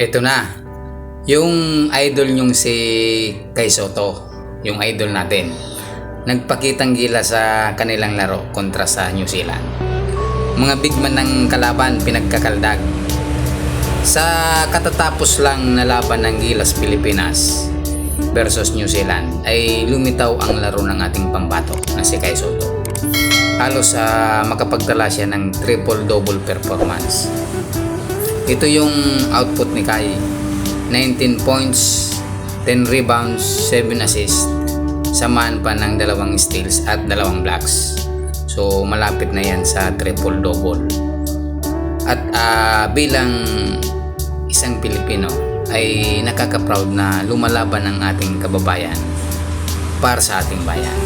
Ito na, yung idol nyong si Kai Sotto, yung idol natin, nagpakitang gila sa kanilang laro kontra sa New Zealand. Mga bigman ng kalaban pinagkakaldag. Sa katatapos lang na laban ng Gilas Pilipinas versus New Zealand ay lumitaw ang laro ng ating pambato na si Kai Sotto. Halos makapagtala siya ng triple-double performance. Ito yung output ni Kai: 19 points, 10 rebounds, 7 assists, samahan pa ng 2 steals at 2 blocks. So malapit na yan sa triple-double. At bilang isang Pilipino ay nakaka-proud na lumalaban ang ating kababayan para sa ating bayan.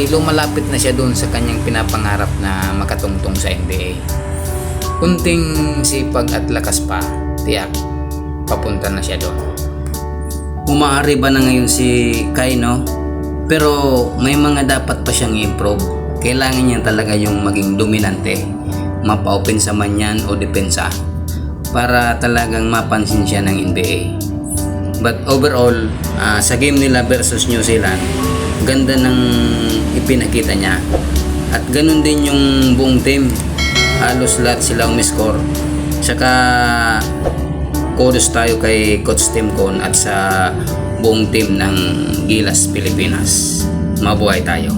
Lumalapit na siya doon sa kanyang pinapangarap na makatungtong sa NBA. Kunting sipag at lakas pa, tiyak, papunta na siya doon. Umaari ba na ngayon si Kai, no? Pero may mga dapat pa siyang i-improve. Kailangan niya talaga yung maging dominante, mapa-opensa man yan o depensa, para talagang mapansin siya ng NBA. But overall, sa game nila versus New Zealand, ganda ng ipinakita niya. At ganun din yung buong team. Halos lahat sila umiscore. Saka kudos tayo kay Coach Tim Con at sa buong team ng Gilas Pilipinas. Mabuhay tayo.